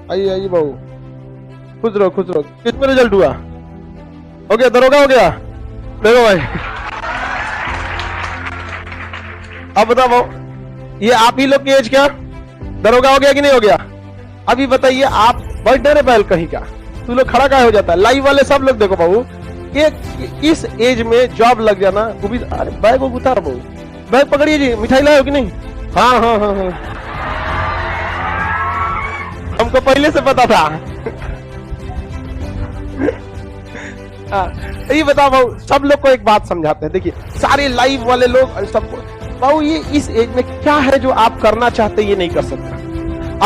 आइए आइए बाबू, खुश रहो खुश रहो। किसमें रिजल्ट हुआ? हो गया, दरोगा हो गया। देखो भाई, अब बताओ बाबू, ये आप ही लोग की एज क्या दरोगा हो गया कि नहीं हो गया? अभी बताइए, आप बैठ डरे बैल कहीं का, तू लोग खड़ा का हो जाता है। लाइव वाले सब लोग देखो बाबू, एक इस एज में जॉब लग जाना वो भी। अरे बैग को उतार बाबू, बैग पकड़िए जी, मिठाई लाए हो कि नहीं? हाँ हाँ हाँ हाँ, हमको पहले से पता था। ये बताओ बाबू, सब लोग को एक बात समझाते हैं। देखिए सारे लाइव वाले लोग सबको, बाबू ये इस एज में क्या है जो आप करना चाहते ये नहीं कर सकता।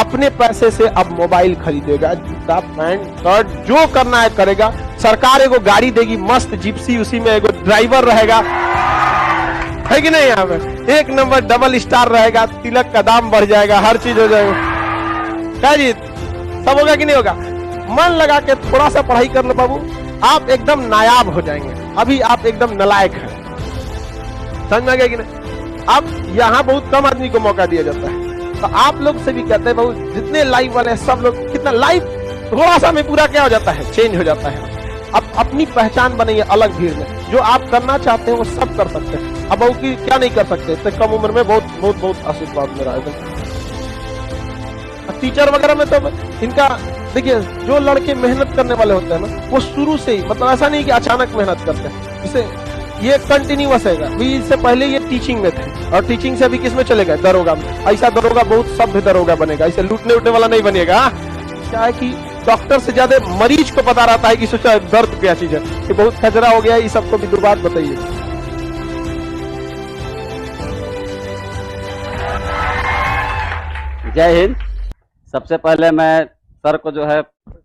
अपने पैसे से अब मोबाइल खरीदेगा, जूता पैंट शर्ट जो करना है करेगा। सरकार एगो गाड़ी देगी मस्त जिप्सी, उसी में एगो ड्राइवर रहेगा, है कि नहीं? यहाँ पे एक नंबर डबल स्टार रहेगा, तिलक का दाम बढ़ जाएगा, हर चीज हो जाएगा। क्या जी, सब होगा कि नहीं होगा? मन लगा के थोड़ा सा पढ़ाई कर लो बाबू, आप एकदम नायाब हो जाएंगे। अभी आप एकदम नालायक हैं, समझ में आ गया कि नहीं? अब यहाँ बहुत कम आदमी को मौका दिया जाता है, तो आप लोग से भी कहते हैं बाबू, जितने लाइव वाले हैं सब लोग, कितना लाइव थोड़ा सा में पूरा क्या हो जाता है, चेंज हो जाता है। अब अपनी पहचान बनाइए अलग भीड़ में, जो आप करना चाहते हैं वो सब कर सकते हैं। अब बाबू की क्या नहीं कर सकते, इतने कम उम्र में बहुत बहुत बहुत आशीर्वाद मेरा है। टीचर वगैरह में तो इनका देखिए, जो लड़के मेहनत करने वाले होते हैं ना, वो शुरू से ही, मतलब ऐसा नहीं कि अचानक मेहनत करते हैं, इसे ये कंटिन्यूअस है। अभी इससे पहले ये टीचिंग में थे, और टीचिंग से अभी किस में चले गए? दरोगा में। ऐसा दरोगा बहुत सभ्य दरोगा बनेगा, इसे लूटने उठने वाला नहीं बनेगा। क्या है कि डॉक्टर से ज्यादा मरीज को पता रहता है कि सोचा दर्द क्या चीज है, कि बहुत खतरा हो गया है। ये सबको भी दो बात बताइए। जय हिंद। सबसे पहले मैं सर को जो है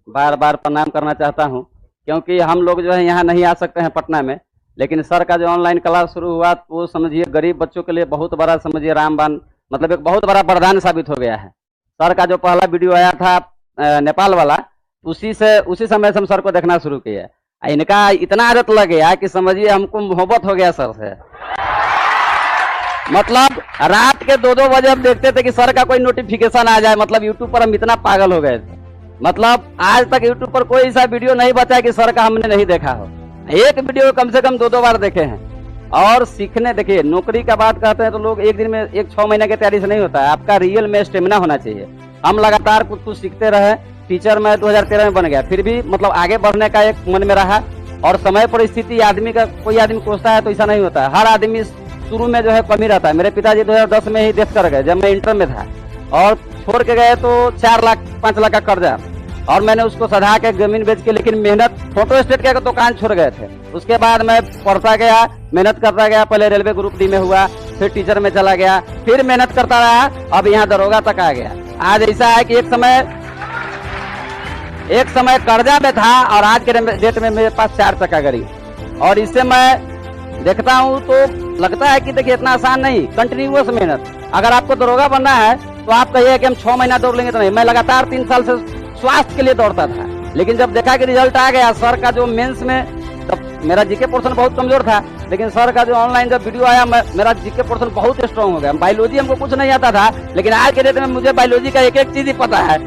बार बार प्रणाम करना चाहता हूं, क्योंकि हम लोग जो है यहाँ नहीं आ सकते हैं पटना में, लेकिन सर का जो ऑनलाइन क्लास शुरू हुआ वो समझिए गरीब बच्चों के लिए बहुत बड़ा, समझिए रामबाण, मतलब एक बहुत बड़ा वरदान साबित हो गया है। सर का जो पहला वीडियो आया था नेपाल वाला, उसी समय से हम सर को देखना शुरू किया। इनका इतना आदत लग गया कि समझिए हमको मोहब्बत हो गया सर से। मतलब रात के 2-2 बजे हम देखते थे कि सर का कोई नोटिफिकेशन आ जाए। मतलब यूट्यूब पर हम इतना पागल हो गए थे, मतलब आज तक यूट्यूब पर कोई ऐसा वीडियो नहीं बचा कि सर का हमने नहीं देखा हो। एक वीडियो कम से कम 2-2 बार देखे हैं। और सीखने, देखिए नौकरी का बात करते हैं तो लोग एक दिन में, एक 6 महीने की तैयारी से नहीं होता है, आपका रियल में स्टेमिना होना चाहिए। हम लगातार कुछ कुछ सीखते रहे। टीचर मैं 2013 में बन गया, फिर भी मतलब आगे बढ़ने का एक मन में रहा। और समय परिस्थिति आदमी का, कोई आदमी कोसता है तो ऐसा नहीं होता है, हर आदमी शुरू में जो है कमी रहता है। मेरे पिताजी 2010 में ही डेथ कर गए जब मैं इंटर में था, और छोड़ के गए तो 4 लाख 5 लाख का कर्जा, और मैंने उसको सधा के जमीन बेच के, लेकिन मेहनत, फोटो स्टेट का दुकान छोड़ गए थे। उसके बाद मैं पढ़ता गया, मेहनत करता गया। पहले रेलवे ग्रुप डी में हुआ, फिर टीचर में चला गया, फिर मेहनत करता रहा, अब यहाँ दरोगा तक आ गया। आज ऐसा है कि एक समय कर्जा में था, और आज के डेट में मेरे पास 4 चक्का गाड़ी। और इससे मैं देखता हूँ तो लगता है कि देखिए इतना आसान नहीं, कंटिन्यूअस मेहनत। अगर आपको दरोगा बनना है तो आप कहिए कि हम 6 महीना दौड़ लेंगे, तो नहीं। मैं लगातार 3 साल से स्वास्थ्य के लिए दौड़ता था, लेकिन जब देखा कि रिजल्ट आ गया सर का, जो मेंस में, तब मेरा जीके पोर्शन बहुत कमजोर था, लेकिन सर का जो ऑनलाइन जब वीडियो आया, मेरा जीके पोर्शन बहुत स्ट्रांग हो गया। बायोलॉजी हमको कुछ नहीं आता था, लेकिन आज के डेट में मुझे बायोलॉजी का एक एक चीज ही पता है।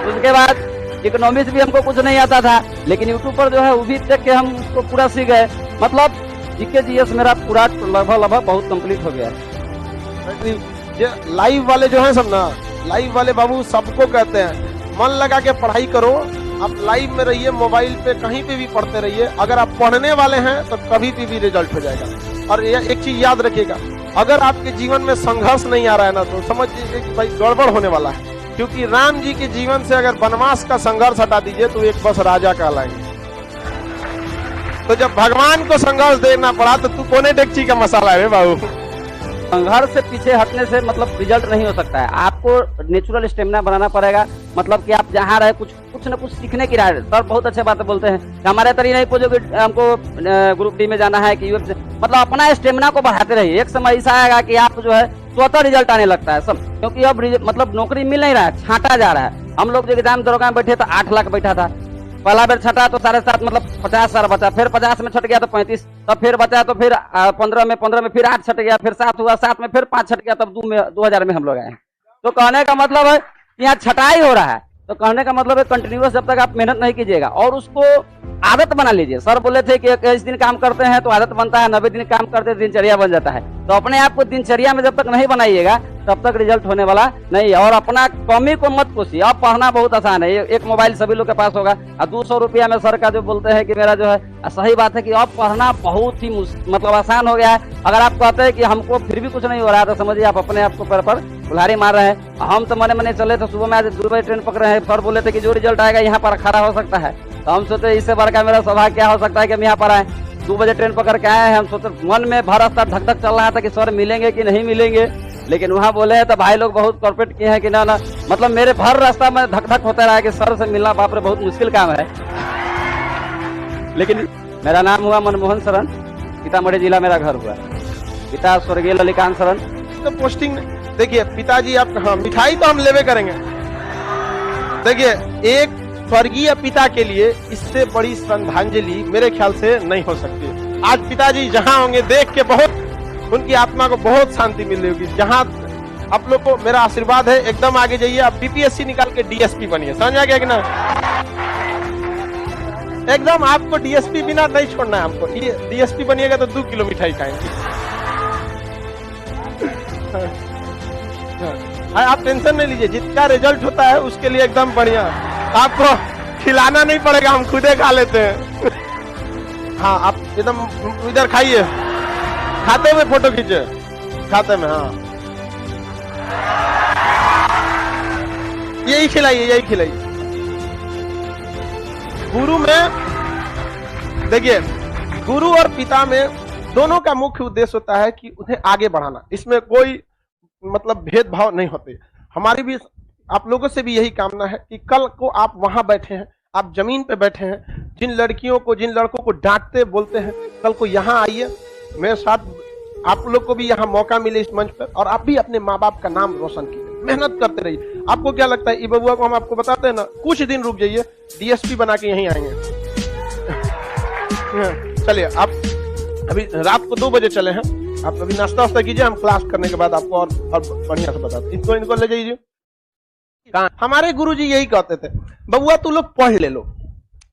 उसके बाद इकोनॉमिक्स भी हमको कुछ नहीं आता था, लेकिन यूट्यूब पर जो है वो भी देख के हम उसको पूरा सीख गए। मतलब जीके जीएस मेरा पूरा लगभग बहुत कंप्लीट हो गया है। लाइव वाले जो है सब ना, लाइव वाले बाबू सबको कहते हैं मन लगा के पढ़ाई करो। आप लाइव में रहिए, मोबाइल पे कहीं पे भी पढ़ते रहिए। अगर आप पढ़ने वाले हैं तो कभी भी रिजल्ट हो जाएगा। और एक चीज याद रखिएगा, अगर आपके जीवन में संघर्ष नहीं आ रहा है ना, तो समझ लीजिए कि भाई गड़बड़ होने वाला है। क्योंकि राम जी के जीवन से अगर वनवास का संघर्ष हटा दीजिए तो एक बस राजा कहलाएंगे। तो जब भगवान को संघर्ष देना पड़ा तो तू कोने डेगची का मसाला है बाबू। संघर्ष से पीछे हटने से मतलब रिजल्ट नहीं हो सकता है। आपको नेचुरल स्टेमिना बनाना पड़ेगा। मतलब कि आप जहाँ रहे कुछ न कुछ सीखने की राह। सर बहुत अच्छे बातें बोलते हैं, हमारे तरी नहीं पूछो कि हमको ग्रुप डी में जाना है कि यूएफ, मतलब अपना स्टेमिना को बढ़ाते रहिए। एक समय ऐसा आएगा कि आप जो है स्वतः रिजल्ट आने लगता है सब, क्योंकि अब मतलब नौकरी मिल नहीं रहा है, छांटा जा रहा है। हम लोग जो एग्जाम दरोगा में बैठे तो 8 लाख बैठा था, पहला बेर छटा तो 7.5 मतलब 50 साल बचा, फिर 50 में छट गया तो 35, तब फिर बचा तो फिर 15 में फिर 8 छट गया, फिर 7 हुआ, 7 में फिर 5 छट गया, तब 2000 में हम लोग आए। तो कहने का मतलब है यहाँ छटाई हो रहा है, तो कहने का मतलब है कंटिन्यूअस जब तक आप मेहनत नहीं कीजिएगा और उसको आदत बना लीजिए। सर बोले थे कि 21 दिन काम करते हैं तो आदत बनता है, 90 दिन काम करते हैं दिनचर्या बन जाता है। तो अपने आप को दिनचर्या में जब तक नहीं बनाइएगा तब तक रिजल्ट होने वाला नहीं है। और अपना कमी को मत कोसिए। अब पढ़ना बहुत आसान है, एक मोबाइल सभी लोग के पास होगा और 200 रुपया में सर का जो बोलते हैं कि मेरा जो है, सही बात है कि अब पढ़ना बहुत ही मतलब आसान हो गया है। अगर आप कहते हैं कि हमको फिर भी कुछ नहीं हो रहा है तो समझिए आप अपने आप को पैर पर कुल्हाड़ी मार रहे हैं। हम तो मने मने चले थे, सुबह में आज 2 बजे ट्रेन पकड़े हैं, सर बोले थे कि जो रिजल्ट आएगा यहाँ पर खड़ा हो सकता है। तो हम सोचे इससे बड़का मेरा सौभाग्य क्या हो सकता है कि हम यहाँ पर आए। 2 बजे ट्रेन पकड़ के आए हैं। हम सोचे, मन में भर रास्ता धक धक चल रहा था कि सर मिलेंगे कि नहीं मिलेंगे, लेकिन वहाँ बोले हैं तो भाई लोग बहुत कॉर्पोरेट किए हैं कि ना मतलब मेरे भर रास्ता में धक धक होता रहा कि सर से मिलना बाप रे बहुत मुश्किल काम है। लेकिन मेरा नाम हुआ मनमोहन शरण, सीतामढ़ी जिला मेरा घर हुआ। पिता स्वर्गीय ललिकांत शरण। तो पोस्टिंग देखिए, पिताजी आप, हाँ मिठाई तो हम लेवे करेंगे। देखिए, एक स्वर्गीय पिता के लिए इससे बड़ी श्रद्धांजलि मेरे ख्याल से नहीं हो सकती। आज पिताजी जहां होंगे देख के बहुत उनकी आत्मा को बहुत शांति मिल रही होगी। जहां आप लोग को मेरा आशीर्वाद है, एकदम आगे जाइए। आप बीपीएससी निकाल के डीएसपी बनिए, समझ आ गया कि ना? एकदम आपको डीएसपी बिना नहीं छोड़ना है। आपको ये डीएसपी बनिएगा तो 2 किलो मिठाई खाएंगे। आप टेंशन नहीं लीजिए, जितना रिजल्ट होता है उसके लिए एकदम बढ़िया। आपको खिलाना नहीं पड़ेगा, हम खुदे खा लेते हैं। हाँ, आप एकदम इधर खाइए, खाते में फोटो खींचे, खाते में। हाँ, यही खिलाइए, यही खिलाइए। गुरु में देखिए, गुरु और पिता में दोनों का मुख्य उद्देश्य होता है कि उन्हें आगे बढ़ाना। इसमें कोई मतलब भेदभाव नहीं होते। हमारी भी, आप लोगों से भी यही कामना है कि कल को आप वहां बैठे हैं, आप जमीन पे बैठे हैं, जिन लड़कियों को, जिन लड़कों को डांटते बोलते हैं, कल को यहाँ आइए, मेरे साथ आप लोग को भी यहाँ मौका मिले इस मंच पर, और आप भी अपने माँ बाप का नाम रोशन कीजिए, मेहनत करते रहिए। आपको क्या लगता है, बबुआ को हम आपको बताते हैं ना, कुछ दिन रुक जाइए, डीएसपी बना के यहीं आएंगे। चलिए, आप अभी रात को 2 बजे चले हैं, आप अभी नाश्ता वास्ता कीजिए, हम क्लास करने के बाद आपको और बढ़िया से बताते हैं। इनको ले जाइए। हमारे गुरुजी यही कहते थे, बबुआ तू लोग पढ़ ले लो,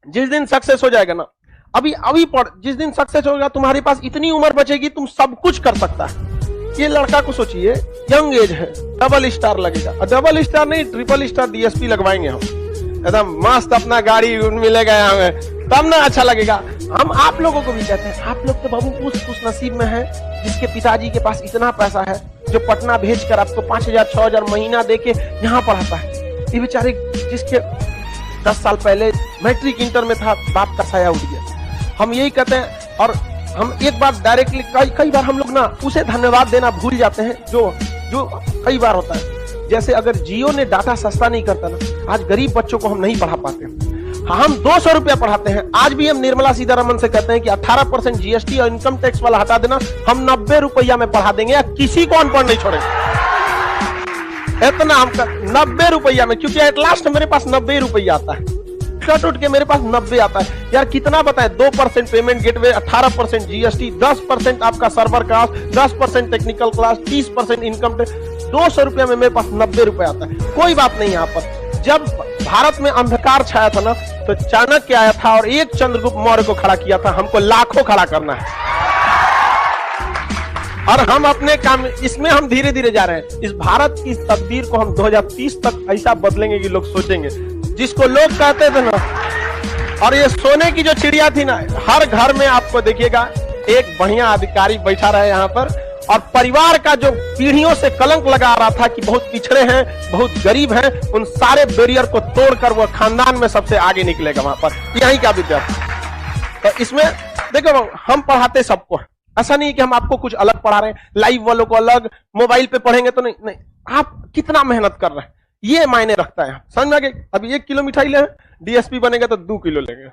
जिस दिन सक्सेस हो जाएगा ना, अभी पढ़, जिस दिन सक्सेस होगा तुम्हारे पास इतनी उम्र बचेगी, तुम सब कुछ कर सकता है। ये लड़का को सोचिए, यंग एज है, डबल स्टार लगेगा, डबल स्टार नहीं, ट्रिपल स्टार डीएसपी लगवाएंगे हम, एकदम मस्त अपना गाड़ी मिलेगा यहाँ में, तब ना अच्छा लगेगा। हम आप लोगों को भी कहते हैं, आप लोग तो बाबू उस नसीब में है जिसके पिताजी के पास इतना पैसा है, जो पटना भेजकर आपको 5,000 6,000 महीना देके यहाँ पढ़ाता है। ये बेचारे जिसके 10 साल पहले मैट्रिक इंटर में था, बाप का साया उठ गया। हम यही कहते हैं, और हम एक बार डायरेक्टली, कई बार हम लोग ना उसे धन्यवाद देना भूल जाते हैं, जो कई बार होता है। जैसे अगर जियो ने डाटा सस्ता नहीं करता ना, आज गरीब बच्चों को हम नहीं पढ़ा पाते। हम 200 रुपया पढ़ाते हैं, आज भी हम निर्मला सीतारमण से कहते हैं कि 18% जीएसटी और इनकम टैक्स वाला हटा देना, हम 90 रुपया में पढ़ा देंगे, या किसी को अनपढ़ नहीं छोड़ेंगे। इतना हम 90 रुपया में, क्योंकि एट लास्ट मेरे पास 90 रुपया आता है, कट उठ के मेरे पास 90 आता है। यार कितना बताए, 2% पेमेंट गेटवे, 18% जीएसटी, 10% आपका server cost, 10% technical class, 30% income tax, 200 रुपया में मेरे पास 90 रुपया आता है। कोई बात नहीं। यहाँ पर जब भारत में अंधकार छाया था ना, तो चाणक्य आया था और एक चंद्रगुप्त मौर्य को खड़ा किया था। हमको लाखों खड़ा करना है, और हम अपने काम, इसमें हम धीरे धीरे जा रहे हैं। इस भारत की तकदीर को हम 2030 तक ऐसा बदलेंगे कि लोग सोचेंगे, जिसको लोग कहते थे ना, और ये सोने की जो चिड़िया थी ना, हर घर में आपको देखिएगा एक बढ़िया अधिकारी बैठा रहे यहाँ पर, और परिवार का जो पीढ़ियों से कलंक लगा रहा था कि बहुत पिछड़े हैं, बहुत गरीब हैं, उन सारे बैरियर को तोड़कर वो खानदान में सबसे आगे निकलेगा वहां पर, यहीं का विद्यार्थी। तो इसमें देखो, हम पढ़ाते सबको, ऐसा नहीं कि हम आपको कुछ अलग पढ़ा रहे हैं, लाइव वालों को अलग, मोबाइल पे पढ़ेंगे तो नहीं, आप कितना मेहनत कर रहे हैं ये मायने रखता है। समझ में आ गया? अभी 1 किलो मिठाई ले, डीएसपी बनेगा तो 2 किलो लेंगे।